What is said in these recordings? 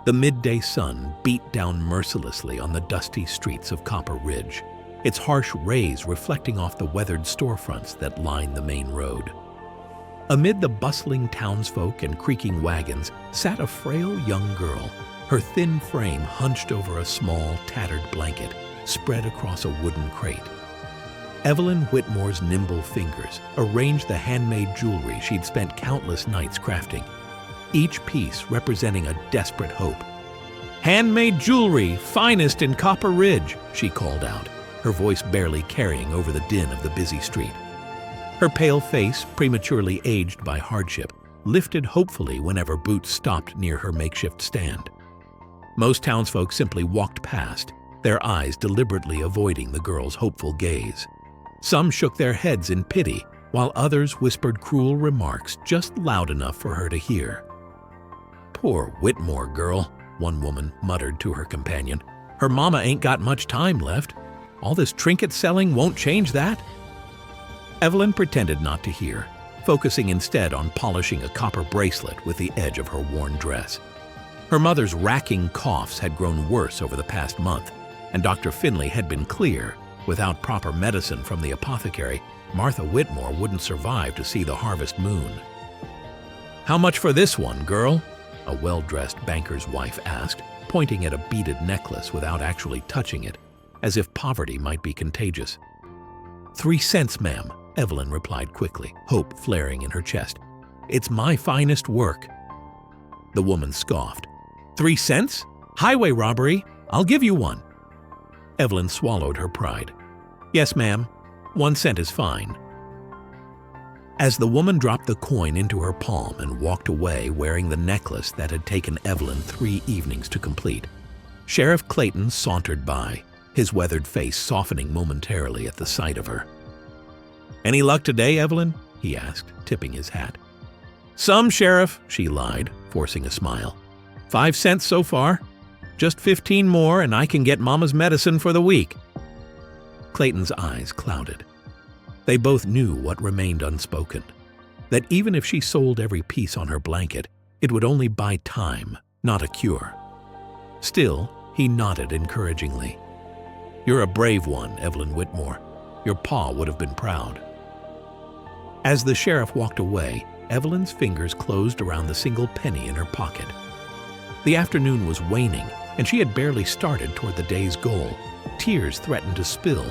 The midday sun beat down mercilessly on the dusty streets of Copper Ridge, its harsh rays reflecting off the weathered storefronts that line the main road. Amid the bustling townsfolk and creaking wagons sat a frail young girl, her thin frame hunched over a small, tattered blanket spread across a wooden crate. Evelyn Whitmore's nimble fingers arranged the handmade jewelry she'd spent countless nights crafting, each piece representing a desperate hope. "Handmade jewelry, finest in Copper Ridge," she called out, her voice barely carrying over the din of the busy street. Her pale face, prematurely aged by hardship, lifted hopefully whenever boots stopped near her makeshift stand. Most townsfolk simply walked past, their eyes deliberately avoiding the girl's hopeful gaze. Some shook their heads in pity, while others whispered cruel remarks just loud enough for her to hear. "Poor Whitmore girl," one woman muttered to her companion. "Her mama ain't got much time left. All this trinket selling won't change that." Evelyn pretended not to hear, focusing instead on polishing a copper bracelet with the edge of her worn dress. Her mother's racking coughs had grown worse over the past month, and Dr. Finley had been clear, without proper medicine from the apothecary, Martha Whitmore wouldn't survive to see the harvest moon. "How much for this one, girl?" a well-dressed banker's wife asked, pointing at a beaded necklace without actually touching it, as if poverty might be contagious. "3 cents, ma'am," Evelyn replied quickly, hope flaring in her chest. "It's my finest work." The woman scoffed. "3 cents? Highway robbery? I'll give you one." Evelyn swallowed her pride. "Yes, ma'am. 1 cent is fine." As the woman dropped the coin into her palm and walked away wearing the necklace that had taken Evelyn 3 evenings to complete, Sheriff Clayton sauntered by, his weathered face softening momentarily at the sight of her. "Any luck today, Evelyn?" he asked, tipping his hat. "Some, Sheriff," she lied, forcing a smile. 5 cents so far. Just 15 more and I can get Mama's medicine for the week." Clayton's eyes clouded. They both knew what remained unspoken, that even if she sold every piece on her blanket, it would only buy time, not a cure. Still, he nodded encouragingly. "You're a brave one, Evelyn Whitmore. Your pa would have been proud." As the sheriff walked away, Evelyn's fingers closed around the single penny in her pocket. The afternoon was waning, and she had barely started toward the day's goal. Tears threatened to spill,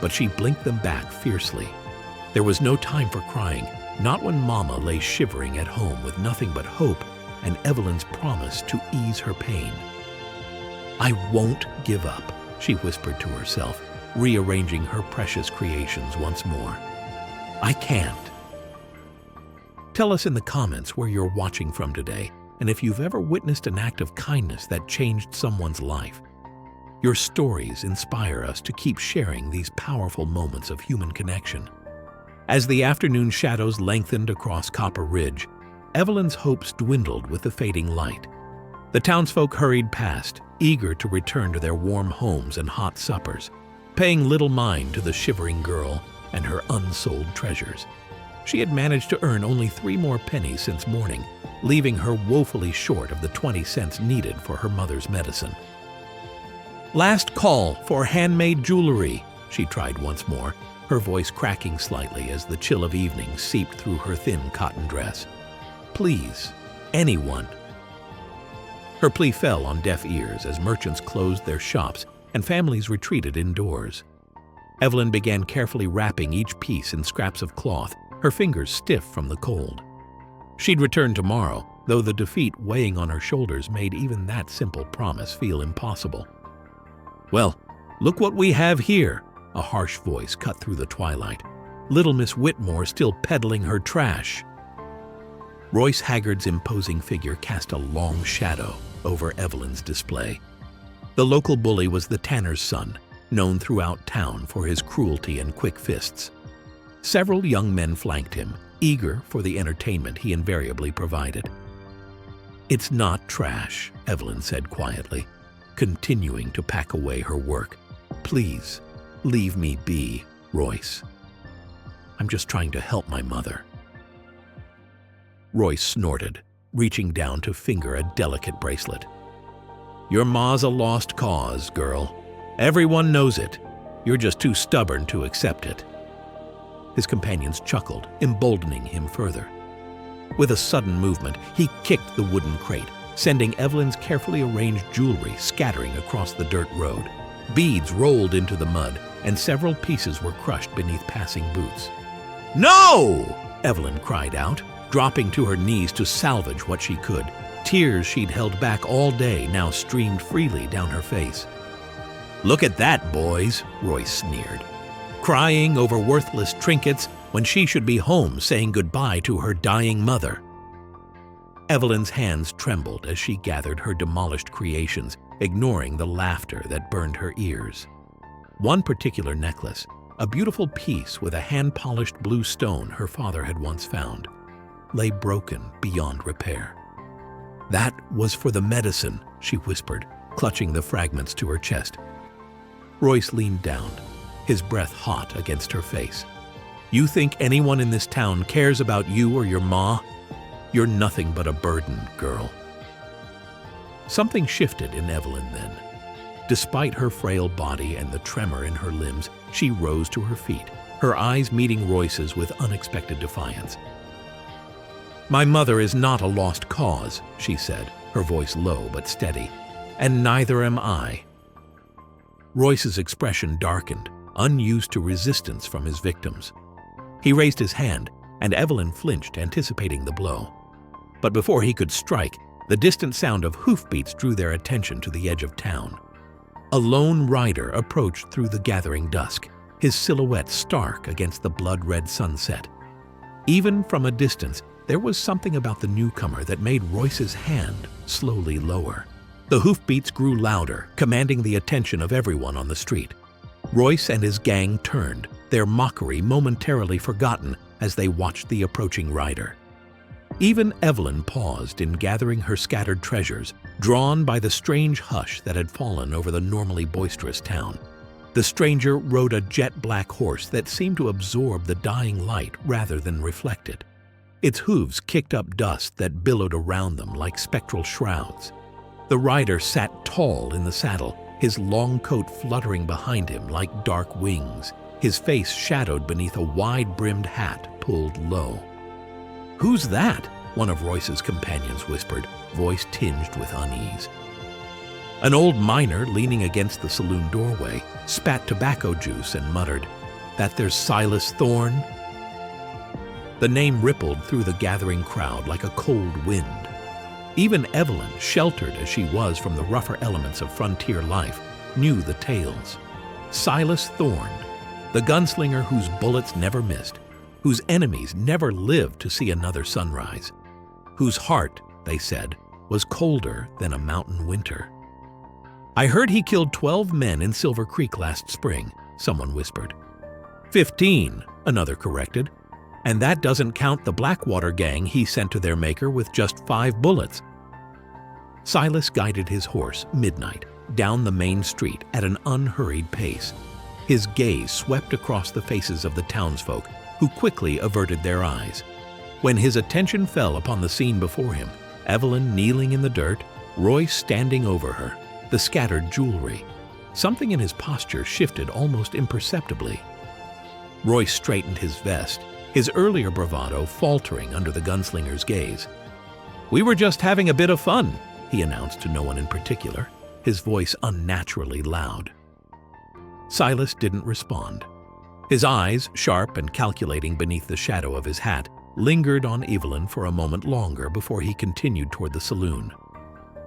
but she blinked them back fiercely. There was no time for crying, not when Mama lay shivering at home with nothing but hope and Evelyn's promise to ease her pain. "I won't give up," she whispered to herself, rearranging her precious creations once more. "I can't." Tell us in the comments where you're watching from today, and if you've ever witnessed an act of kindness that changed someone's life. Your stories inspire us to keep sharing these powerful moments of human connection. As the afternoon shadows lengthened across Copper Ridge, Evelyn's hopes dwindled with the fading light. The townsfolk hurried past, eager to return to their warm homes and hot suppers, paying little mind to the shivering girl and her unsold treasures. She had managed to earn only 3 more pennies since morning, leaving her woefully short of the 20 cents needed for her mother's medicine. "Last call for handmade jewelry," she tried once more, her voice cracking slightly as the chill of evening seeped through her thin cotton dress. "Please, anyone." Her plea fell on deaf ears as merchants closed their shops and families retreated indoors. Evelyn began carefully wrapping each piece in scraps of cloth, her fingers stiff from the cold. She'd return tomorrow, though the defeat weighing on her shoulders made even that simple promise feel impossible. "Well, look what we have here," a harsh voice cut through the twilight. "Little Miss Whitmore still peddling her trash." Royce Haggard's imposing figure cast a long shadow over Evelyn's display. The local bully was the tanner's son, known throughout town for his cruelty and quick fists. Several young men flanked him, eager for the entertainment he invariably provided. "It's not trash," Evelyn said quietly, continuing to pack away her work. "Please, leave me be, Royce. I'm just trying to help my mother." Royce snorted, reaching down to finger a delicate bracelet. Your ma's a lost cause, girl. Everyone knows it. You're just too stubborn to accept it." His companions chuckled, emboldening him further. With a sudden movement, he kicked the wooden crate, sending Evelyn's carefully arranged jewelry scattering across the dirt road. Beads rolled into the mud, and several pieces were crushed beneath passing boots. "No!" Evelyn cried out, dropping to her knees to salvage what she could. Tears she'd held back all day now streamed freely down her face. "Look at that, boys," Royce sneered. "Crying over worthless trinkets when she should be home saying goodbye to her dying mother." Evelyn's hands trembled as she gathered her demolished creations, ignoring the laughter that burned her ears. One particular necklace, a beautiful piece with a hand-polished blue stone her father had once found, lay broken beyond repair. "That was for the medicine," she whispered, clutching the fragments to her chest. Royce leaned down, his breath hot against her face. "You think anyone in this town cares about you or your ma? You're nothing but a burden, girl." Something shifted in Evelyn then. Despite her frail body and the tremor in her limbs, she rose to her feet, her eyes meeting Royce's with unexpected defiance. "My mother is not a lost cause," she said, her voice low but steady, "and neither am I." Royce's expression darkened, unused to resistance from his victims. He raised his hand, and Evelyn flinched, anticipating the blow. But before he could strike, the distant sound of hoofbeats drew their attention to the edge of town. A lone rider approached through the gathering dusk, his silhouette stark against the blood-red sunset. Even from a distance, there was something about the newcomer that made Royce's hand slowly lower. The hoofbeats grew louder, commanding the attention of everyone on the street. Royce and his gang turned, their mockery momentarily forgotten as they watched the approaching rider. Even Evelyn paused in gathering her scattered treasures, drawn by the strange hush that had fallen over the normally boisterous town. The stranger rode a jet-black horse that seemed to absorb the dying light rather than reflect it. Its hooves kicked up dust that billowed around them like spectral shrouds. The rider sat tall in the saddle, his long coat fluttering behind him like dark wings, his face shadowed beneath a wide-brimmed hat pulled low. "Who's that?" one of Royce's companions whispered, voice tinged with unease. An old miner leaning against the saloon doorway spat tobacco juice and muttered, "That there's Silas Thorne?" The name rippled through the gathering crowd like a cold wind. Even Evelyn, sheltered as she was from the rougher elements of frontier life, knew the tales. Silas Thorne, the gunslinger whose bullets never missed, whose enemies never lived to see another sunrise, whose heart, they said, was colder than a mountain winter. "I heard he killed 12 men in Silver Creek last spring," someone whispered. 15, another corrected. "And that doesn't count the Blackwater gang he sent to their maker with just 5 bullets." Silas guided his horse, Midnight, down the main street at an unhurried pace. His gaze swept across the faces of the townsfolk, who quickly averted their eyes. When his attention fell upon the scene before him, Evelyn kneeling in the dirt, Royce standing over her, the scattered jewelry, something in his posture shifted almost imperceptibly. Royce straightened his vest, his earlier bravado faltering under the gunslinger's gaze. "We were just having a bit of fun," he announced to no one in particular, his voice unnaturally loud. Silas didn't respond. His eyes, sharp and calculating beneath the shadow of his hat, lingered on Evelyn for a moment longer before he continued toward the saloon.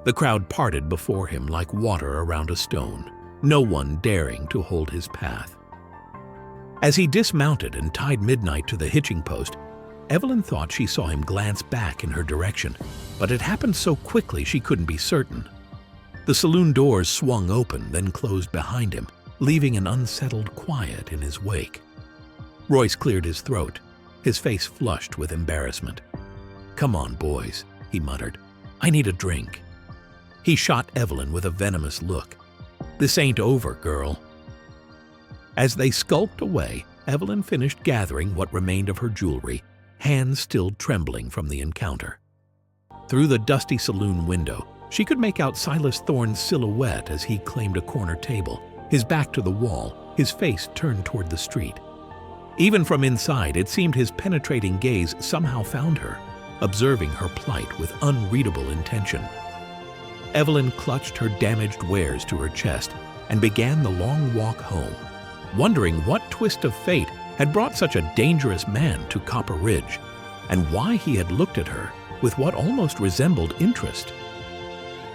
The crowd parted before him like water around a stone, no one daring to hold his path. As he dismounted and tied Midnight to the hitching post, Evelyn thought she saw him glance back in her direction, but it happened so quickly she couldn't be certain. The saloon doors swung open, then closed behind him, leaving an unsettled quiet in his wake. Royce cleared his throat, his face flushed with embarrassment. "Come on, boys," he muttered. "I need a drink." He shot Evelyn with a venomous look. "This ain't over, girl." As they skulked away, Evelyn finished gathering what remained of her jewelry, hands still trembling from the encounter. Through the dusty saloon window, She could make out Silas Thorne's silhouette as he claimed a corner table, his back to the wall, his face turned toward the street. Even from inside, it seemed his penetrating gaze somehow found her, observing her plight with unreadable intention. Evelyn clutched her damaged wares to her chest and began the long walk home, wondering what twist of fate had brought such a dangerous man to Copper Ridge, and why he had looked at her with what almost resembled interest.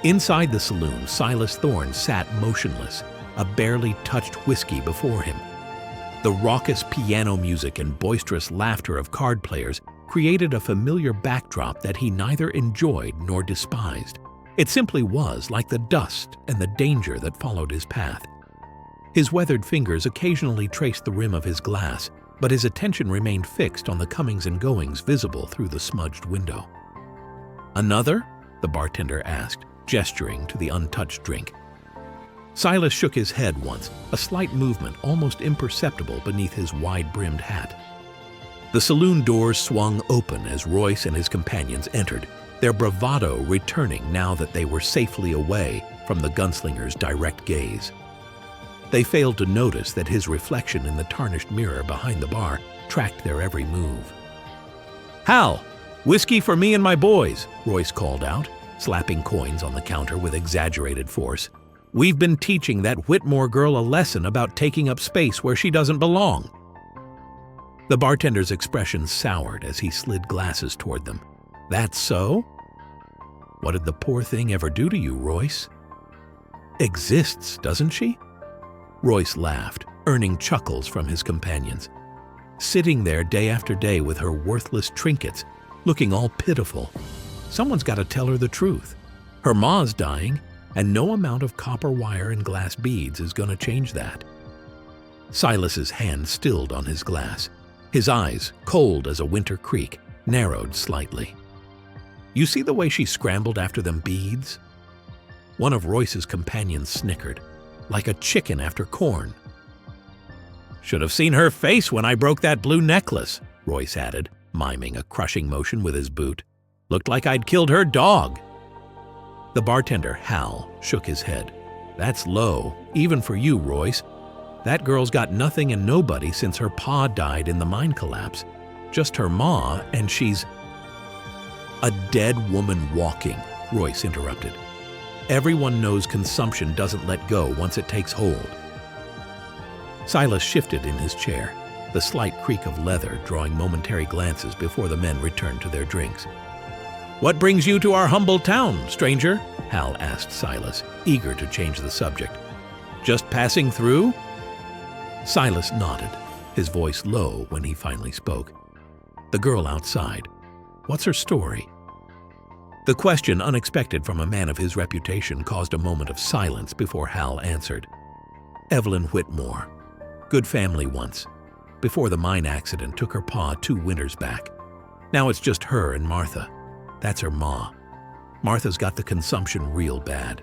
Inside the saloon, Silas Thorne sat motionless, a barely touched whiskey before him. The raucous piano music and boisterous laughter of card players created a familiar backdrop that he neither enjoyed nor despised. It simply was like the dust and the danger that followed his path. His weathered fingers occasionally traced the rim of his glass, but his attention remained fixed on the comings and goings visible through the smudged window. "Another?" the bartender asked, gesturing to the untouched drink. Silas shook his head once, a slight movement almost imperceptible beneath his wide-brimmed hat. The saloon doors swung open as Royce and his companions entered, their bravado returning now that they were safely away from the gunslinger's direct gaze. They failed to notice that his reflection in the tarnished mirror behind the bar tracked their every move. "Hal, whiskey for me and my boys," Royce called out, slapping coins on the counter with exaggerated force. "We've been teaching that Whitmore girl a lesson about taking up space where she doesn't belong." The bartender's expression soured as he slid glasses toward them. "That's so? What did the poor thing ever do to you, Royce?" "Exists, doesn't she?" Royce laughed, earning chuckles from his companions. "Sitting there day after day with her worthless trinkets, looking all pitiful. Someone's got to tell her the truth. Her ma's dying, and no amount of copper wire and glass beads is going to change that." Silas's hand stilled on his glass. His eyes, cold as a winter creek, narrowed slightly. "You see the way she scrambled after them beads?" One of Royce's companions snickered, "Like a chicken after corn." "Should have seen her face when I broke that blue necklace," Royce added, miming a crushing motion with his boot. "Looked like I'd killed her dog." The bartender, Hal, shook his head. "That's low, even for you, Royce. That girl's got nothing and nobody since her pa died in the mine collapse. Just her ma, and she's—" "A dead woman walking," Royce interrupted. "Everyone knows consumption doesn't let go once it takes hold." Silas shifted in his chair, the slight creak of leather drawing momentary glances before the men returned to their drinks. "What brings you to our humble town, stranger?" Hal asked Silas, eager to change the subject. "Just passing through?" Silas nodded, his voice low when he finally spoke. "The girl outside. What's her story?" The question, unexpected from a man of his reputation, caused a moment of silence before Hal answered. "Evelyn Whitmore. Good family once. Before the mine accident took her pa 2 winters back. Now it's just her and Martha. That's her ma. Martha's got the consumption real bad.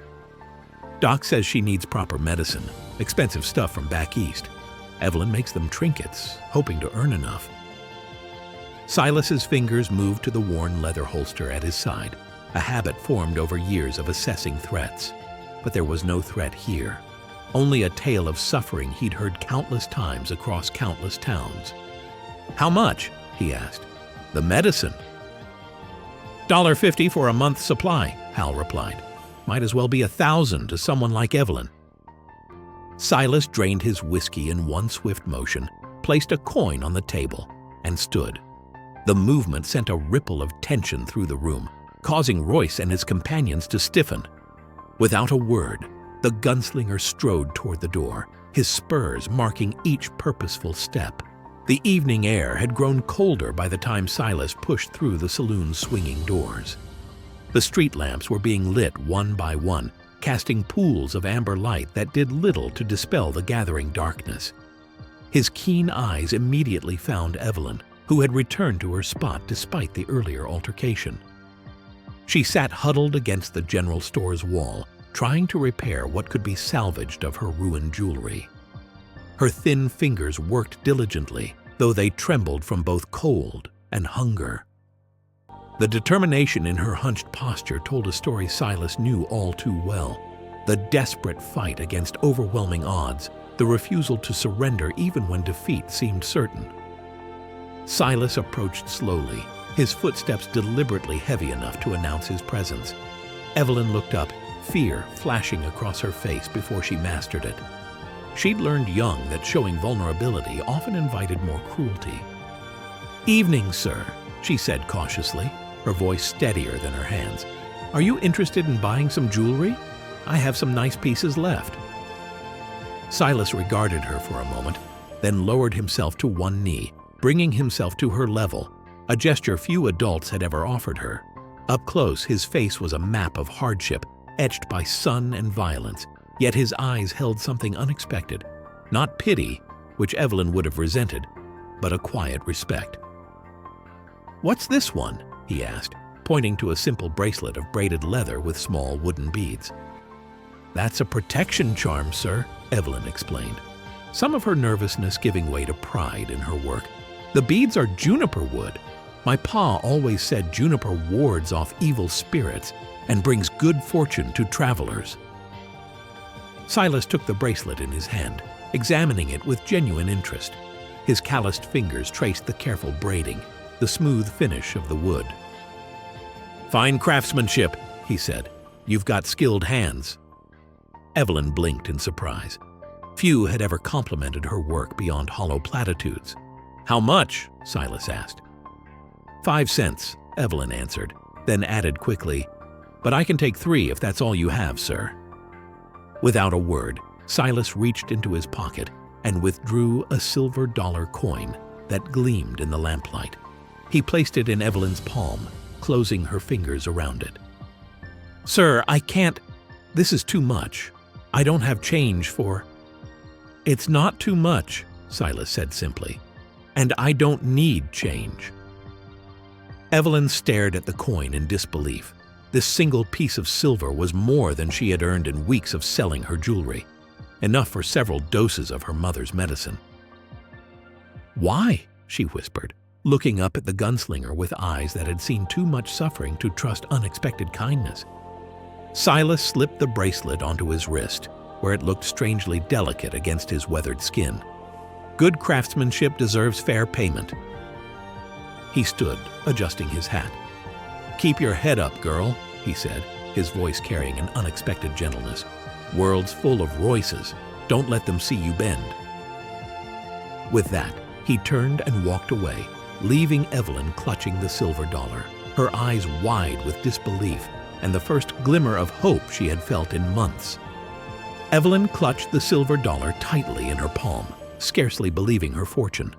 Doc says she needs proper medicine, expensive stuff from back east. Evelyn makes them trinkets, hoping to earn enough." Silas's fingers moved to the worn leather holster at his side, a habit formed over years of assessing threats. But there was no threat here, only a tale of suffering he'd heard countless times across countless towns. "How much?" he asked. "The medicine." $1.50 for a month's supply," Hal replied. "Might as well be 1,000 to someone like Evelyn." Silas drained his whiskey in one swift motion, placed a coin on the table, and stood. The movement sent a ripple of tension through the room, causing Royce and his companions to stiffen. Without a word, the gunslinger strode toward the door, his spurs marking each purposeful step. The evening air had grown colder by the time Silas pushed through the saloon's swinging doors. The street lamps were being lit one by one, casting pools of amber light that did little to dispel the gathering darkness. His keen eyes immediately found Evelyn, who had returned to her spot despite the earlier altercation. She sat huddled against the general store's wall, trying to repair what could be salvaged of her ruined jewelry. Her thin fingers worked diligently, though they trembled from both cold and hunger. The determination in her hunched posture told a story Silas knew all too well. The desperate fight against overwhelming odds, the refusal to surrender even when defeat seemed certain. Silas approached slowly, his footsteps deliberately heavy enough to announce his presence. Evelyn looked up, fear flashing across her face before she mastered it. She'd learned young that showing vulnerability often invited more cruelty. "Evening, sir," she said cautiously, her voice steadier than her hands. "Are you interested in buying some jewelry? I have some nice pieces left." Silas regarded her for a moment, then lowered himself to one knee, bringing himself to her level, a gesture few adults had ever offered her. Up close, his face was a map of hardship, etched by sun and violence, yet his eyes held something unexpected. Not pity, which Evelyn would have resented, but a quiet respect. "What's this one?" he asked, pointing to a simple bracelet of braided leather with small wooden beads. "That's a protection charm, sir," Evelyn explained, some of her nervousness giving way to pride in her work. "The beads are juniper wood. My pa always said juniper wards off evil spirits and brings good fortune to travelers." Silas took the bracelet in his hand, examining it with genuine interest. His calloused fingers traced the careful braiding, the smooth finish of the wood. "Fine craftsmanship," he said. "You've got skilled hands." Evelyn blinked in surprise. Few had ever complimented her work beyond hollow platitudes. "How much?" Silas asked. 5 cents, Evelyn answered, then added quickly, "But I can take 3 if that's all you have, sir." Without a word, Silas reached into his pocket and withdrew a silver dollar coin that gleamed in the lamplight. He placed it in Evelyn's palm, closing her fingers around it. "Sir, I can't. This is too much. I don't have change for—" "It's not too much," Silas said simply, "and I don't need change." Evelyn stared at the coin in disbelief. This single piece of silver was more than she had earned in weeks of selling her jewelry, enough for several doses of her mother's medicine. "Why?" she whispered, looking up at the gunslinger with eyes that had seen too much suffering to trust unexpected kindness. Silas slipped the bracelet onto his wrist, where it looked strangely delicate against his weathered skin. "Good craftsmanship deserves fair payment." He stood, adjusting his hat. "Keep your head up, girl," he said, his voice carrying an unexpected gentleness. "World's full of Royces. Don't let them see you bend." With that, he turned and walked away, leaving Evelyn clutching the silver dollar, her eyes wide with disbelief and the first glimmer of hope she had felt in months. Evelyn clutched the silver dollar tightly in her palm, scarcely believing her fortune.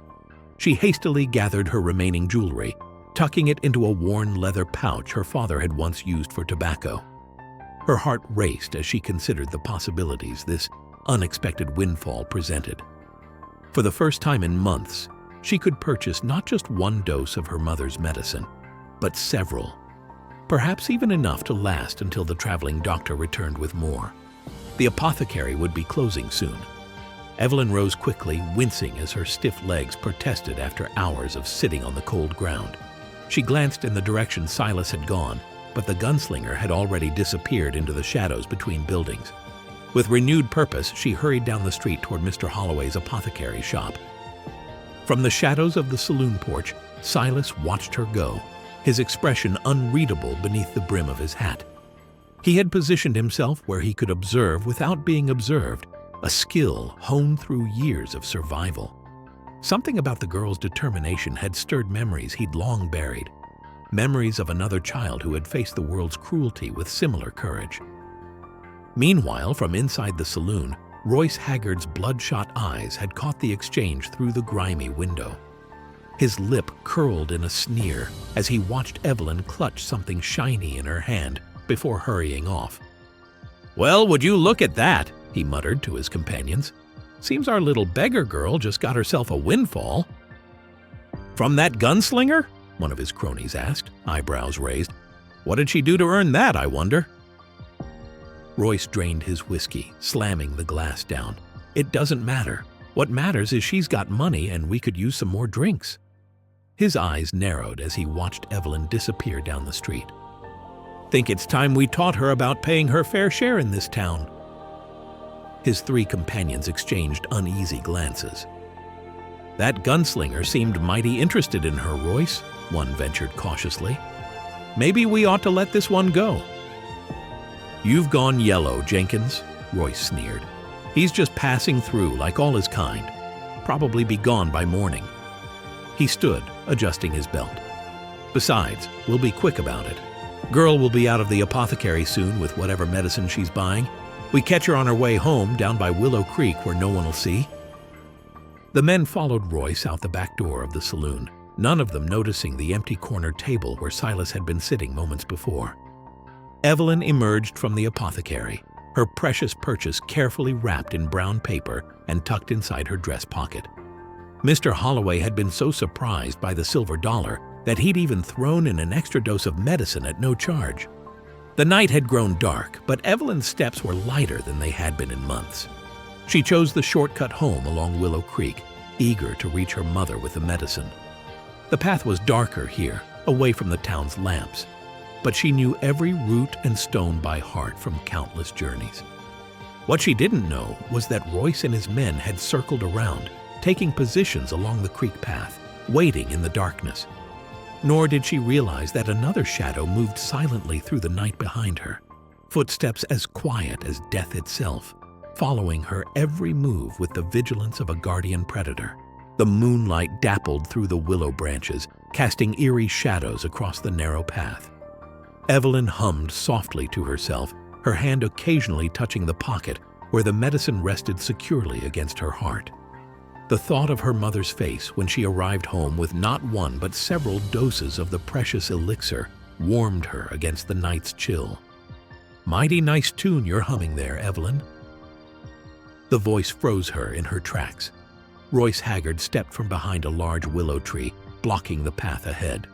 She hastily gathered her remaining jewelry, tucking it into a worn leather pouch her father had once used for tobacco. Her heart raced as she considered the possibilities this unexpected windfall presented. For the first time in months, she could purchase not just one dose of her mother's medicine, but several. Perhaps even enough to last until the traveling doctor returned with more. The apothecary would be closing soon. Evelyn rose quickly, wincing as her stiff legs protested after hours of sitting on the cold ground. She glanced in the direction Silas had gone, but the gunslinger had already disappeared into the shadows between buildings. With renewed purpose, she hurried down the street toward Mr. Holloway's apothecary shop. From the shadows of the saloon porch, Silas watched her go, his expression unreadable beneath the brim of his hat. He had positioned himself where he could observe without being observed, a skill honed through years of survival. Something about the girl's determination had stirred memories he'd long buried, memories of another child who had faced the world's cruelty with similar courage. Meanwhile, from inside the saloon, Royce Haggard's bloodshot eyes had caught the exchange through the grimy window. His lip curled in a sneer as he watched Evelyn clutch something shiny in her hand before hurrying off. "Well, would you look at that?" he muttered to his companions. "Seems our little beggar girl just got herself a windfall." "From that gunslinger?" one of his cronies asked, eyebrows raised. "What did she do to earn that, I wonder?" Royce drained his whiskey, slamming the glass down. "It doesn't matter. What matters is she's got money and we could use some more drinks." His eyes narrowed as he watched Evelyn disappear down the street. "Think it's time we taught her about paying her fair share in this town." His three companions exchanged uneasy glances. "That gunslinger seemed mighty interested in her, Royce," one ventured cautiously. "Maybe we ought to let this one go." "You've gone yellow, Jenkins," Royce sneered. "He's just passing through like all his kind. Probably be gone by morning." He stood, adjusting his belt. "Besides, we'll be quick about it. Girl will be out of the apothecary soon with whatever medicine she's buying. We catch her on her way home down by Willow Creek where no one will see." The men followed Royce out the back door of the saloon, none of them noticing the empty corner table where Silas had been sitting moments before. Evelyn emerged from the apothecary, her precious purchase carefully wrapped in brown paper and tucked inside her dress pocket. Mr. Holloway had been so surprised by the silver dollar that he'd even thrown in an extra dose of medicine at no charge. The night had grown dark, but Evelyn's steps were lighter than they had been in months. She chose the shortcut home along Willow Creek, eager to reach her mother with the medicine. The path was darker here, away from the town's lamps, but she knew every root and stone by heart from countless journeys. What she didn't know was that Royce and his men had circled around, taking positions along the creek path, waiting in the darkness. Nor did she realize that another shadow moved silently through the night behind her, footsteps as quiet as death itself, following her every move with the vigilance of a guardian predator. The moonlight dappled through the willow branches, casting eerie shadows across the narrow path. Evelyn hummed softly to herself, her hand occasionally touching the pocket where the medicine rested securely against her heart. The thought of her mother's face when she arrived home with not one but several doses of the precious elixir warmed her against the night's chill. "Mighty nice tune you're humming there, Evelyn." The voice froze her in her tracks. Royce Haggard stepped from behind a large willow tree, blocking the path ahead.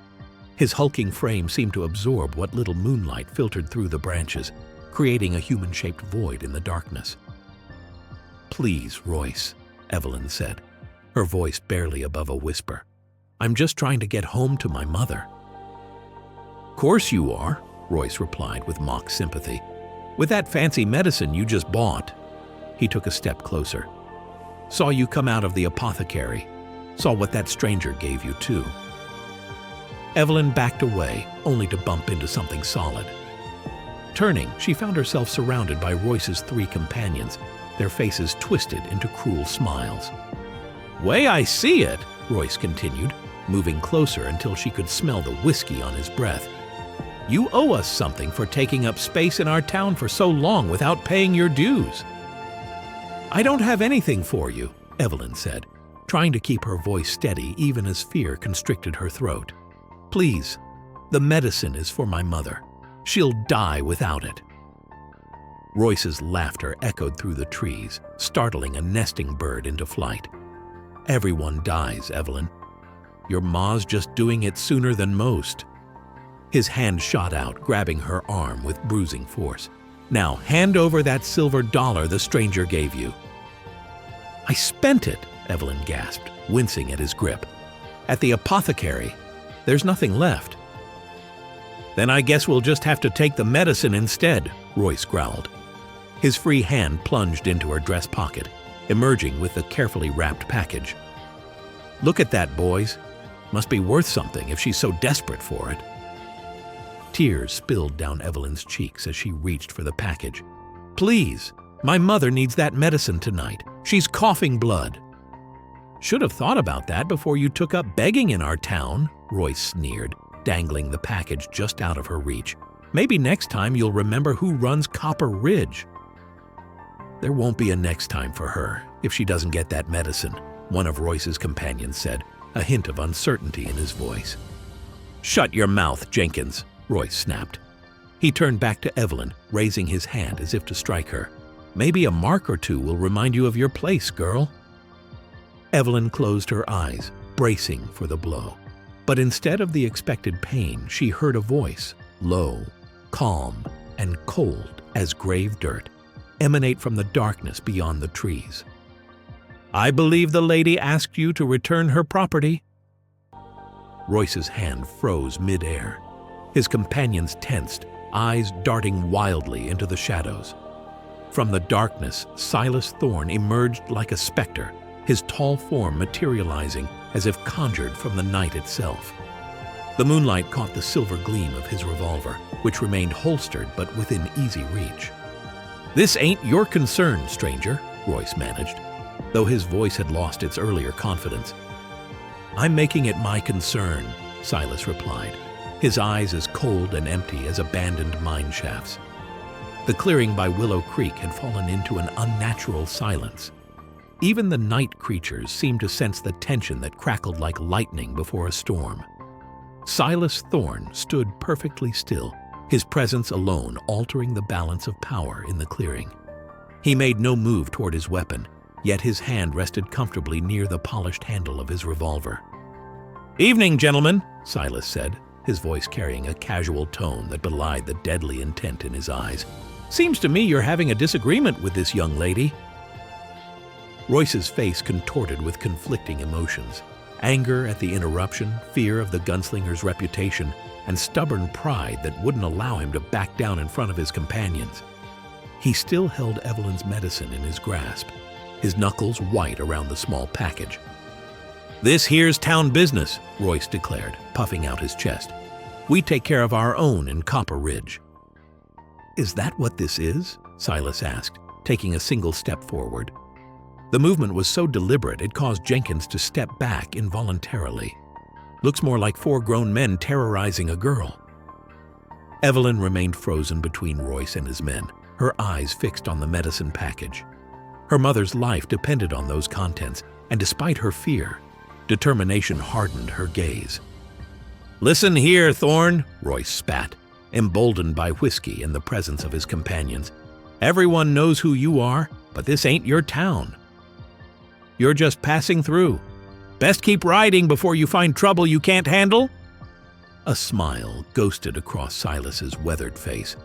His hulking frame seemed to absorb what little moonlight filtered through the branches, creating a human-shaped void in the darkness. "Please, Royce," Evelyn said, her voice barely above a whisper. "I'm just trying to get home to my mother." "Course you are," Royce replied with mock sympathy. "With that fancy medicine you just bought." He took a step closer. "Saw you come out of the apothecary. Saw what that stranger gave you, too." Evelyn backed away, only to bump into something solid. Turning, she found herself surrounded by Royce's three companions, their faces twisted into cruel smiles. "Way I see it," Royce continued, moving closer until she could smell the whiskey on his breath. "You owe us something for taking up space in our town for so long without paying your dues." "I don't have anything for you," Evelyn said, trying to keep her voice steady even as fear constricted her throat. "Please, the medicine is for my mother. She'll die without it." Royce's laughter echoed through the trees, startling a nesting bird into flight. "Everyone dies, Evelyn. Your ma's just doing it sooner than most." His hand shot out, grabbing her arm with bruising force. "Now hand over that silver dollar the stranger gave you." "I spent it," Evelyn gasped, wincing at his grip. "At the apothecary. There's nothing left." "Then I guess we'll just have to take the medicine instead," Royce growled. His free hand plunged into her dress pocket, emerging with the carefully wrapped package. "Look at that, boys. Must be worth something if she's so desperate for it." Tears spilled down Evelyn's cheeks as she reached for the package. "Please, my mother needs that medicine tonight. She's coughing blood." "Should have thought about that before you took up begging in our town," Royce sneered, dangling the package just out of her reach. "Maybe next time you'll remember who runs Copper Ridge." "There won't be a next time for her if she doesn't get that medicine," one of Royce's companions said, a hint of uncertainty in his voice. "Shut your mouth, Jenkins," Royce snapped. He turned back to Evelyn, raising his hand as if to strike her. "Maybe a mark or two will remind you of your place, girl." Evelyn closed her eyes, bracing for the blow. But instead of the expected pain, she heard a voice, low, calm, and cold as grave dirt, emanate from the darkness beyond the trees. "I believe the lady asked you to return her property." Royce's hand froze mid-air. His companions tensed, eyes darting wildly into the shadows. From the darkness, Silas Thorne emerged like a specter, his tall form materializing as if conjured from the night itself. The moonlight caught the silver gleam of his revolver, which remained holstered but within easy reach. "This ain't your concern, stranger," Royce managed, though his voice had lost its earlier confidence. "I'm making it my concern," Silas replied, his eyes as cold and empty as abandoned mine shafts. The clearing by Willow Creek had fallen into an unnatural silence. Even the night creatures seemed to sense the tension that crackled like lightning before a storm. Silas Thorne stood perfectly still, his presence alone altering the balance of power in the clearing. He made no move toward his weapon, yet his hand rested comfortably near the polished handle of his revolver. "Evening, gentlemen," Silas said, his voice carrying a casual tone that belied the deadly intent in his eyes. "Seems to me you're having a disagreement with this young lady." Royce's face contorted with conflicting emotions. Anger at the interruption, fear of the gunslinger's reputation, and stubborn pride that wouldn't allow him to back down in front of his companions. He still held Evelyn's medicine in his grasp, his knuckles white around the small package. "This here's town business," Royce declared, puffing out his chest. "We take care of our own in Copper Ridge." "Is that what this is?" Silas asked, taking a single step forward. The movement was so deliberate it caused Jenkins to step back involuntarily. "Looks more like 4 grown men terrorizing a girl." Evelyn remained frozen between Royce and his men, her eyes fixed on the medicine package. Her mother's life depended on those contents, and despite her fear, determination hardened her gaze. "Listen here, Thorne," Royce spat, emboldened by whiskey and the presence of his companions. "Everyone knows who you are, but this ain't your town. You're just passing through. Best keep riding before you find trouble you can't handle." A smile ghosted across Silas's weathered face.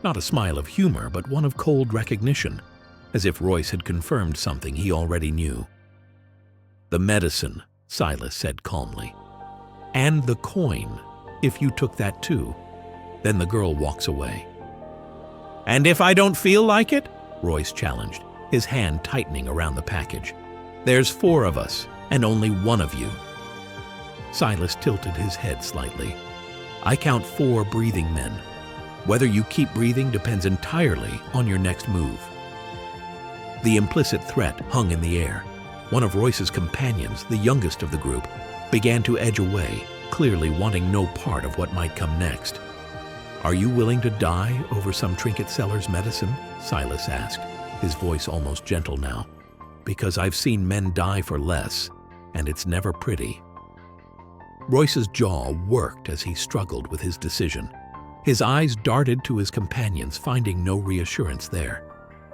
Not a smile of humor, but one of cold recognition, as if Royce had confirmed something he already knew. "The medicine," Silas said calmly. "And the coin, if you took that too." Then the girl walks away. "And if I don't feel like it?" Royce challenged, his hand tightening around the package. "There's 4 of us, and only 1 of you." Silas tilted his head slightly. "I count 4 breathing men. Whether you keep breathing depends entirely on your next move." The implicit threat hung in the air. One of Royce's companions, the youngest of the group, began to edge away, clearly wanting no part of what might come next. "Are you willing to die over some trinket seller's medicine?" Silas asked, his voice almost gentle now. "Because I've seen men die for less, and it's never pretty." Royce's jaw worked as he struggled with his decision. His eyes darted to his companions, finding no reassurance there.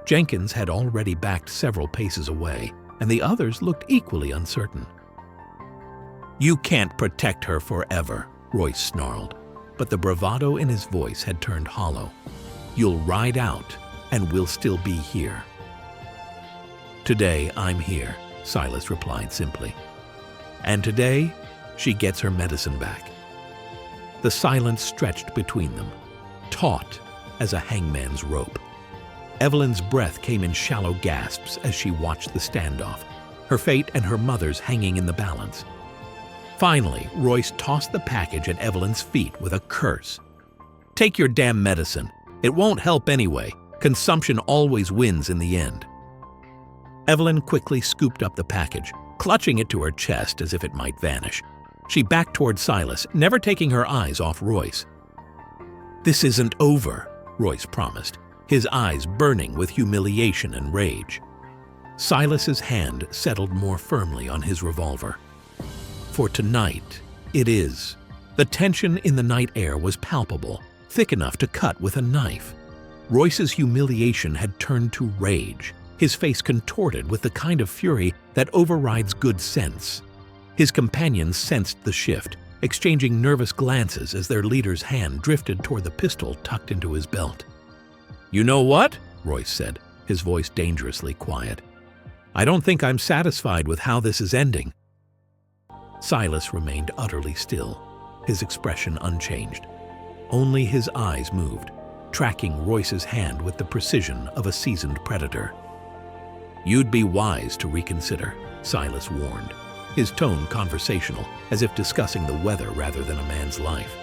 Jenkins had already backed several paces away, and the others looked equally uncertain. "You can't protect her forever," Royce snarled, but the bravado in his voice had turned hollow. "You'll ride out, and we'll still be here." "Today I'm here," Silas replied simply. "And today she gets her medicine back." The silence stretched between them, taut as a hangman's rope. Evelyn's breath came in shallow gasps as she watched the standoff, her fate and her mother's hanging in the balance. Finally, Royce tossed the package at Evelyn's feet with a curse. "Take your damn medicine. It won't help anyway. Consumption always wins in the end." Evelyn quickly scooped up the package, clutching it to her chest as if it might vanish. She backed toward Silas, never taking her eyes off Royce. "This isn't over," Royce promised, his eyes burning with humiliation and rage. Silas's hand settled more firmly on his revolver. "For tonight, it is." The tension in the night air was palpable, thick enough to cut with a knife. Royce's humiliation had turned to rage, his face contorted with the kind of fury that overrides good sense. His companions sensed the shift, exchanging nervous glances as their leader's hand drifted toward the pistol tucked into his belt. "You know what?" Royce said, his voice dangerously quiet. "I don't think I'm satisfied with how this is ending." Silas remained utterly still, his expression unchanged. Only his eyes moved, tracking Royce's hand with the precision of a seasoned predator. "You'd be wise to reconsider," Silas warned, his tone conversational, as if discussing the weather rather than a man's life.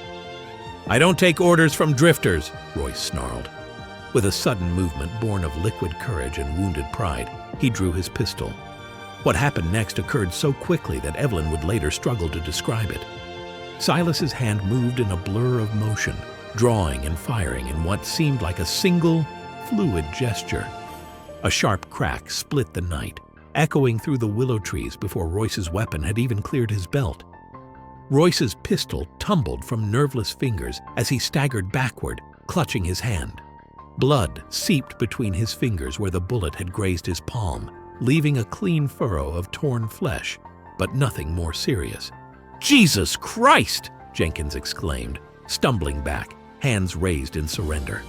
"I don't take orders from drifters," Royce snarled. With a sudden movement born of liquid courage and wounded pride, he drew his pistol. What happened next occurred so quickly that Evelyn would later struggle to describe it. Silas's hand moved in a blur of motion, drawing and firing in what seemed like a single, fluid gesture. A sharp crack split the night, echoing through the willow trees before Royce's weapon had even cleared his belt. Royce's pistol tumbled from nerveless fingers as he staggered backward, clutching his hand. Blood seeped between his fingers where the bullet had grazed his palm, leaving a clean furrow of torn flesh, but nothing more serious. "Jesus Christ!" Jenkins exclaimed, stumbling back, hands raised in surrender.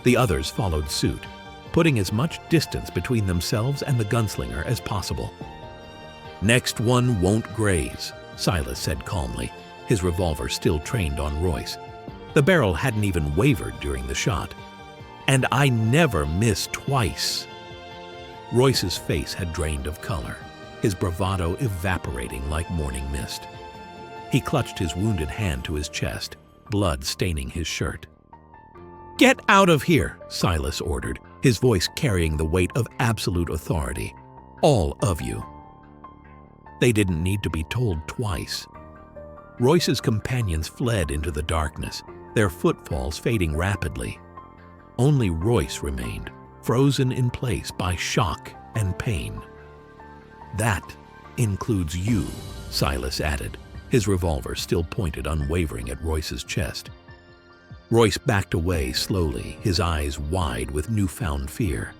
The others followed suit, putting as much distance between themselves and the gunslinger as possible. "Next one won't graze," Silas said calmly, his revolver still trained on Royce. The barrel hadn't even wavered during the shot. "And I never miss twice." Royce's face had drained of color, his bravado evaporating like morning mist. He clutched his wounded hand to his chest, blood staining his shirt. "Get out of here," Silas ordered, his voice carrying the weight of absolute authority. "All of you." They didn't need to be told twice. Royce's companions fled into the darkness, their footfalls fading rapidly. Only Royce remained, frozen in place by shock and pain. "That includes you," Silas added, his revolver still pointed unwavering at Royce's chest. Royce backed away slowly, his eyes wide with newfound fear.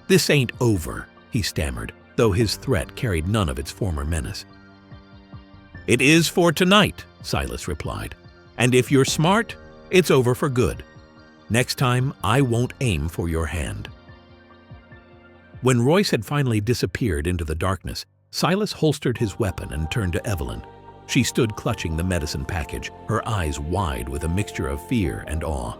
"This ain't over," he stammered, though his threat carried none of its former menace. "It is for tonight," Silas replied. "And if you're smart, it's over for good. Next time, I won't aim for your hand." When Royce had finally disappeared into the darkness, Silas holstered his weapon and turned to Evelyn. She stood clutching the medicine package, her eyes wide with a mixture of fear and awe.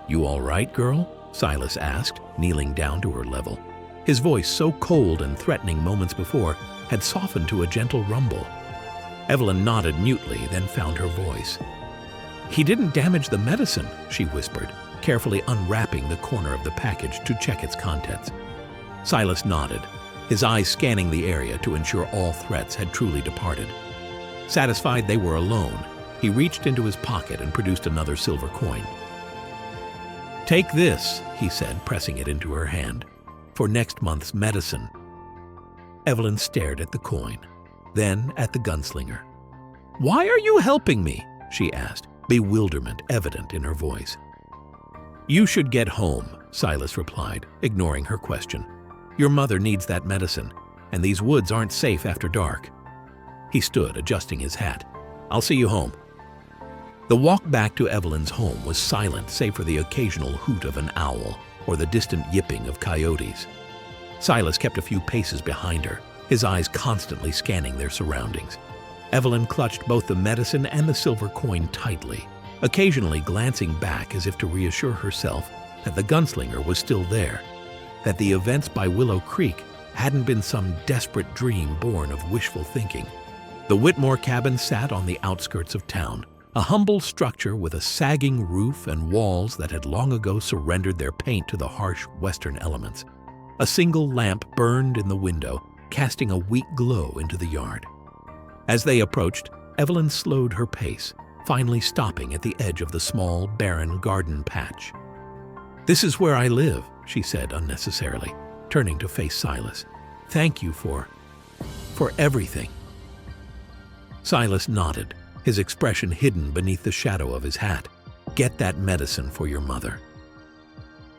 "You all right, girl?" Silas asked, kneeling down to her level. His voice, so cold and threatening moments before, had softened to a gentle rumble. Evelyn nodded mutely, then found her voice. "He didn't damage the medicine," she whispered, carefully unwrapping the corner of the package to check its contents. Silas nodded, his eyes scanning the area to ensure all threats had truly departed. Satisfied they were alone, he reached into his pocket and produced another silver coin. "Take this," he said, pressing it into her hand, "for next month's medicine." Evelyn stared at the coin, then at the gunslinger. "Why are you helping me?" she asked, bewilderment evident in her voice. "You should get home," Silas replied, ignoring her question. "Your mother needs that medicine, and these woods aren't safe after dark." He stood, adjusting his hat. "I'll see you home." The walk back to Evelyn's home was silent save for the occasional hoot of an owl or the distant yipping of coyotes. Silas kept a few paces behind her, his eyes constantly scanning their surroundings. Evelyn clutched both the medicine and the silver coin tightly, occasionally glancing back as if to reassure herself that the gunslinger was still there, that the events by Willow Creek hadn't been some desperate dream born of wishful thinking. The Whitmore cabin sat on the outskirts of town, a humble structure with a sagging roof and walls that had long ago surrendered their paint to the harsh western elements. A single lamp burned in the window, casting a weak glow into the yard. As they approached, Evelyn slowed her pace, finally stopping at the edge of the small, barren garden patch. "This is where I live," she said unnecessarily, turning to face Silas. "Thank you for everything." Silas nodded, his expression hidden beneath the shadow of his hat. "Get that medicine for your mother."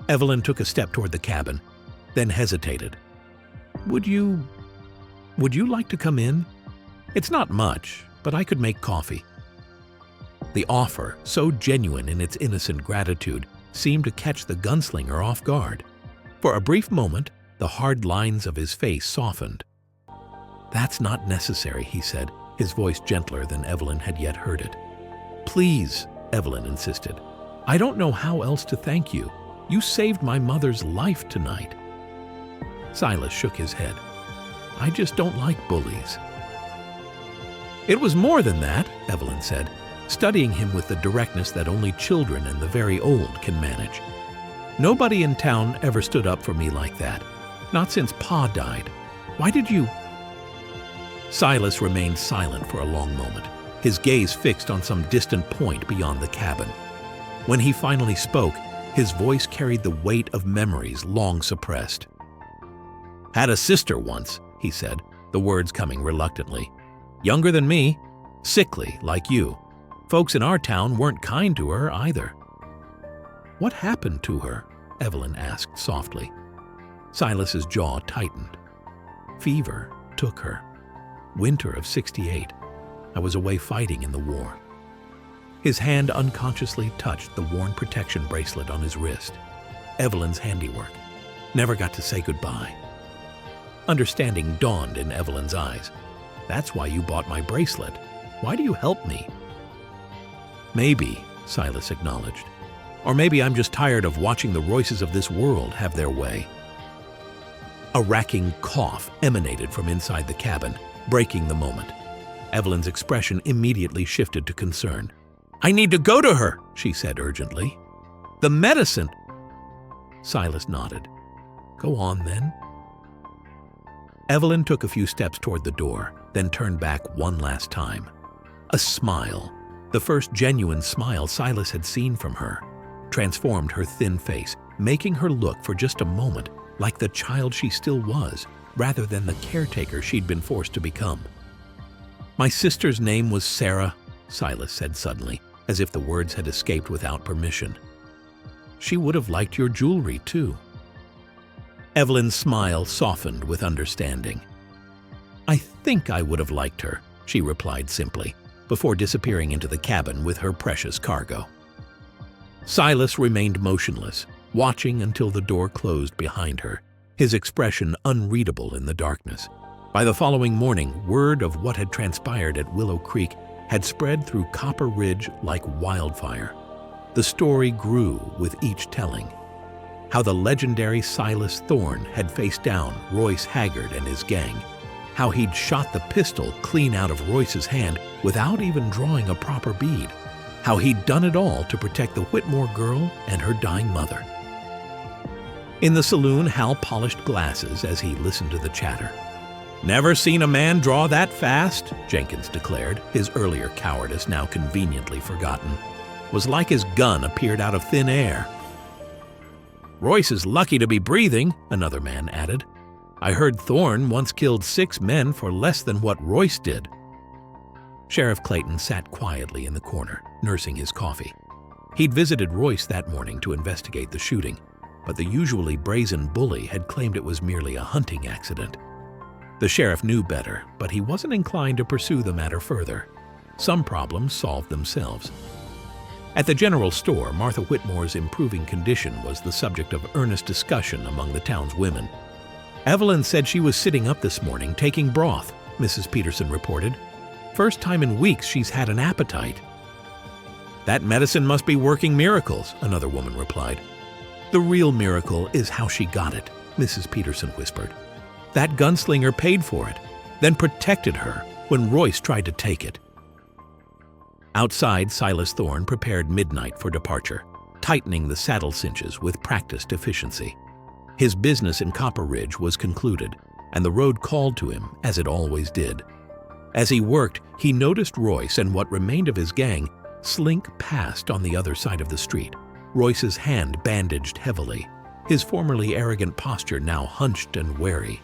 Evelyn took a step toward the cabin, then hesitated. Would you like to come in? It's not much, but I could make coffee." The offer, so genuine in its innocent gratitude, seemed to catch the gunslinger off guard. For a brief moment, the hard lines of his face softened. "That's not necessary," he said, his voice gentler than Evelyn had yet heard it. "Please," Evelyn insisted. "I don't know how else to thank you. You saved my mother's life tonight." Silas shook his head. "I just don't like bullies." "It was more than that," Evelyn said, studying him with the directness that only children and the very old can manage. "Nobody in town ever stood up for me like that. Not since Pa died. Why did you—" Silas remained silent for a long moment, his gaze fixed on some distant point beyond the cabin. When he finally spoke, his voice carried the weight of memories long suppressed. "Had a sister once," he said, the words coming reluctantly. "Younger than me, sickly like you. Folks in our town weren't kind to her either." "What happened to her?" Evelyn asked softly. Silas's jaw tightened. "Fever took her. Winter of '68. I was away fighting in the war." His hand unconsciously touched the worn protection bracelet on his wrist. Evelyn's handiwork. Never got to say goodbye. Understanding dawned in Evelyn's eyes. "That's why you bought my bracelet. Why do you help me?" "Maybe," Silas acknowledged. "Or maybe I'm just tired of watching the Royces of this world have their way." A racking cough emanated from inside the cabin, breaking the moment. Evelyn's expression immediately shifted to concern. "I need to go to her," she said urgently. "The medicine—" Silas nodded. "Go on, then." Evelyn took a few steps toward the door, then turned back one last time. A smile, the first genuine smile Silas had seen from her, transformed her thin face, making her look for just a moment like the child she still was, rather than the caretaker she'd been forced to become. "My sister's name was Sarah," Silas said suddenly, as if the words had escaped without permission. "She would have liked your jewelry, too." Evelyn's smile softened with understanding. "I think I would have liked her," she replied simply, before disappearing into the cabin with her precious cargo. Silas remained motionless, watching until the door closed behind her, his expression unreadable in the darkness. By the following morning, word of what had transpired at Willow Creek had spread through Copper Ridge like wildfire. The story grew with each telling. How the legendary Silas Thorne had faced down Royce Haggard and his gang. How he'd shot the pistol clean out of Royce's hand without even drawing a proper bead. How he'd done it all to protect the Whitmore girl and her dying mother. In the saloon, Hal polished glasses as he listened to the chatter. "Never seen a man draw that fast," Jenkins declared, his earlier cowardice now conveniently forgotten. "Was like his gun appeared out of thin air." "Royce is lucky to be breathing," another man added. "I heard Thorne once killed 6 men for less than what Royce did." Sheriff Clayton sat quietly in the corner, nursing his coffee. He'd visited Royce that morning to investigate the shooting, but the usually brazen bully had claimed it was merely a hunting accident. The sheriff knew better, but he wasn't inclined to pursue the matter further. Some problems solved themselves. At the general store, Martha Whitmore's improving condition was the subject of earnest discussion among the town's women. "Evelyn said she was sitting up this morning taking broth," Mrs. Peterson reported. "First time in weeks she's had an appetite." "That medicine must be working miracles," another woman replied. "The real miracle is how she got it," Mrs. Peterson whispered. "That gunslinger paid for it, then protected her when Royce tried to take it." Outside, Silas Thorne prepared midnight for departure, tightening the saddle cinches with practiced efficiency. His business in Copper Ridge was concluded, and the road called to him, as it always did. As he worked, he noticed Royce and what remained of his gang slink past on the other side of the street, Royce's hand bandaged heavily, his formerly arrogant posture now hunched and wary.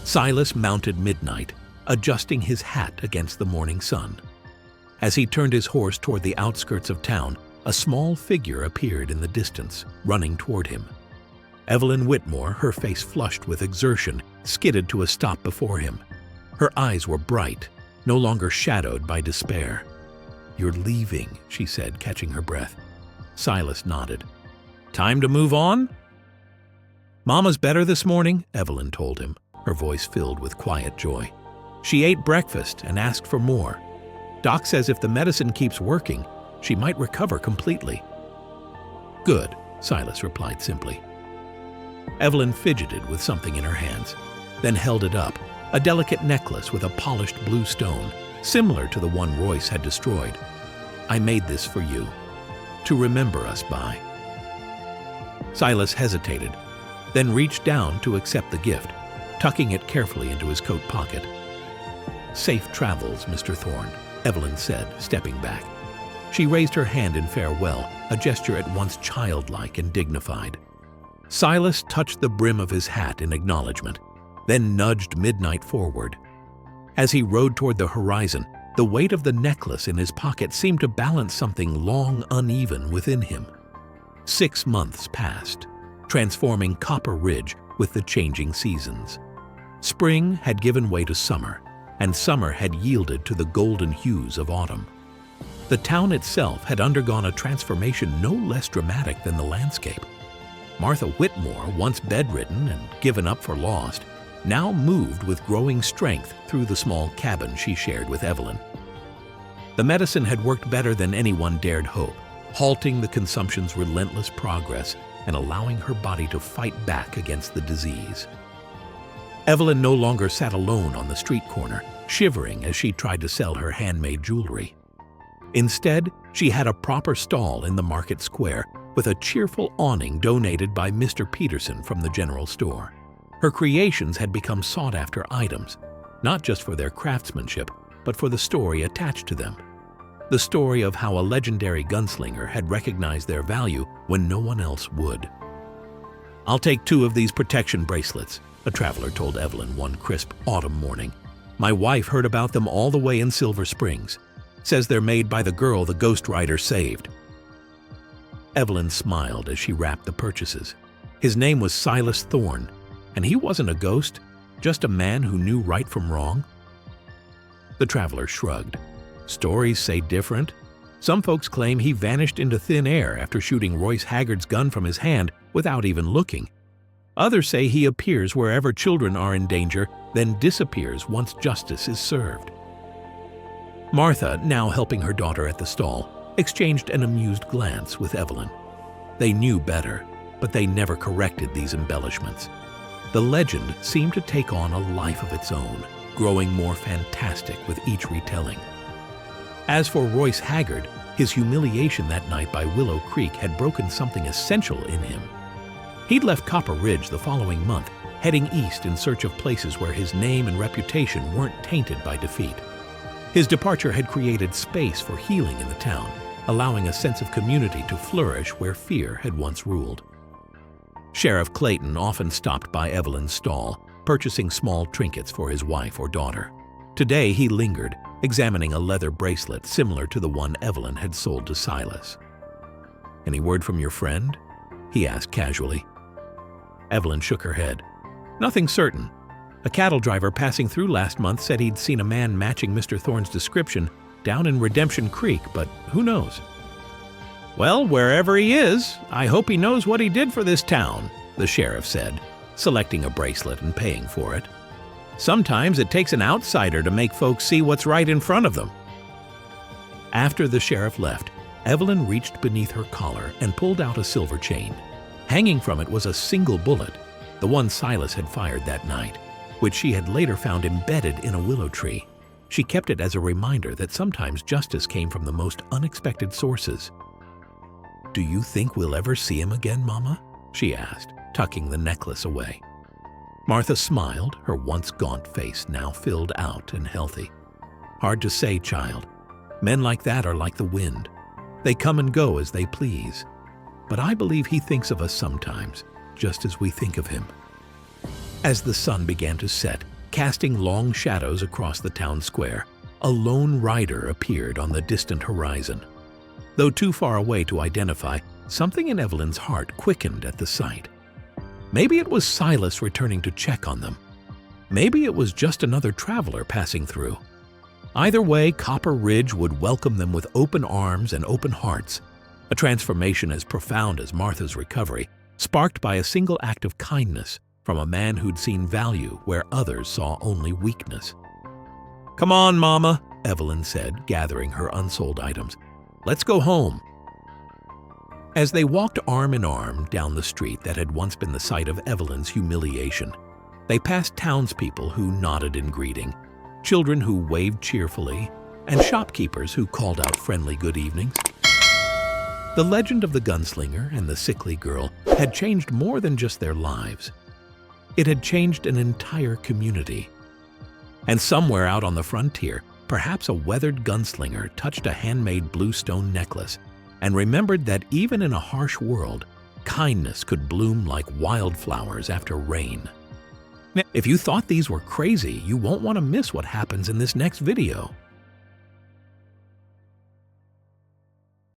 Silas mounted midnight, adjusting his hat against the morning sun. As he turned his horse toward the outskirts of town, a small figure appeared in the distance, running toward him. Evelyn Whitmore, her face flushed with exertion, skidded to a stop before him. Her eyes were bright, no longer shadowed by despair. "You're leaving," she said, catching her breath. Silas nodded. "Time to move on?" "Mama's better this morning," Evelyn told him, her voice filled with quiet joy. She ate breakfast and asked for more. Doc says if the medicine keeps working, she might recover completely. Good, Silas replied simply. Evelyn fidgeted with something in her hands, then held it up, a delicate necklace with a polished blue stone, similar to the one Royce had destroyed. I made this for you, to remember us by. Silas hesitated, then reached down to accept the gift, tucking it carefully into his coat pocket. Safe travels, Mr. Thorne, Evelyn said, stepping back. She raised her hand in farewell, a gesture at once childlike and dignified. Silas touched the brim of his hat in acknowledgement, then nudged Midnight forward. As he rode toward the horizon, the weight of the necklace in his pocket seemed to balance something long uneven within him. 6 months passed, transforming Copper Ridge with the changing seasons. Spring had given way to summer, and summer had yielded to the golden hues of autumn. The town itself had undergone a transformation no less dramatic than the landscape. Martha Whitmore, once bedridden and given up for lost, now moved with growing strength through the small cabin she shared with Evelyn. The medicine had worked better than anyone dared hope, halting the consumption's relentless progress and allowing her body to fight back against the disease. Evelyn no longer sat alone on the street corner, shivering as she tried to sell her handmade jewelry. Instead, she had a proper stall in the market square with a cheerful awning donated by Mr. Peterson from the general store. Her creations had become sought-after items, not just for their craftsmanship, but for the story attached to them. The story of how a legendary gunslinger had recognized their value when no one else would. "I'll take 2 of these protection bracelets," a traveler told Evelyn one crisp autumn morning. "My wife heard about them all the way in Silver Springs. Says they're made by the girl the Ghost Rider saved." Evelyn smiled as she wrapped the purchases. His name was Silas Thorne, and he wasn't a ghost, just a man who knew right from wrong. The traveler shrugged. "Stories say different. Some folks claim he vanished into thin air after shooting Royce Haggard's gun from his hand without even looking. Others say he appears wherever children are in danger, then disappears once justice is served." Martha, now helping her daughter at the stall, exchanged an amused glance with Evelyn. They knew better, but they never corrected these embellishments. The legend seemed to take on a life of its own, growing more fantastic with each retelling. As for Royce Haggard, his humiliation that night by Willow Creek had broken something essential in him. He'd left Copper Ridge the following month, heading east in search of places where his name and reputation weren't tainted by defeat. His departure had created space for healing in the town, allowing a sense of community to flourish where fear had once ruled. Sheriff Clayton often stopped by Evelyn's stall, purchasing small trinkets for his wife or daughter. Today he lingered, examining a leather bracelet similar to the one Evelyn had sold to Silas. "Any word from your friend?" he asked casually. Evelyn shook her head. "Nothing certain. A cattle driver passing through last month said he'd seen a man matching Mr. Thorne's description down in Redemption Creek, but who knows?" "Well, wherever he is, I hope he knows what he did for this town," the sheriff said, selecting a bracelet and paying for it. "Sometimes it takes an outsider to make folks see what's right in front of them." After the sheriff left, Evelyn reached beneath her collar and pulled out a silver chain. Hanging from it was a single bullet, the one Silas had fired that night, which she had later found embedded in a willow tree. She kept it as a reminder that sometimes justice came from the most unexpected sources. "Do you think we'll ever see him again, Mama?" she asked, tucking the necklace away. Martha smiled, her once gaunt face now filled out and healthy. "Hard to say, child. Men like that are like the wind. They come and go as they please. But I believe he thinks of us sometimes, just as we think of him." As the sun began to set, casting long shadows across the town square, a lone rider appeared on the distant horizon. Though too far away to identify, something in Evelyn's heart quickened at the sight. Maybe it was Silas returning to check on them. Maybe it was just another traveler passing through. Either way, Copper Ridge would welcome them with open arms and open hearts, a transformation as profound as Martha's recovery, sparked by a single act of kindness from a man who'd seen value where others saw only weakness. "Come on, Mama," Evelyn said, gathering her unsold items. "Let's go home." As they walked arm in arm down the street that had once been the site of Evelyn's humiliation, they passed townspeople who nodded in greeting, children who waved cheerfully, and shopkeepers who called out friendly good evenings. The legend of the gunslinger and the sickly girl had changed more than just their lives. It had changed an entire community. And somewhere out on the frontier, perhaps a weathered gunslinger touched a handmade bluestone necklace and remembered that even in a harsh world, kindness could bloom like wildflowers after rain. If you thought these were crazy, you won't want to miss what happens in this next video.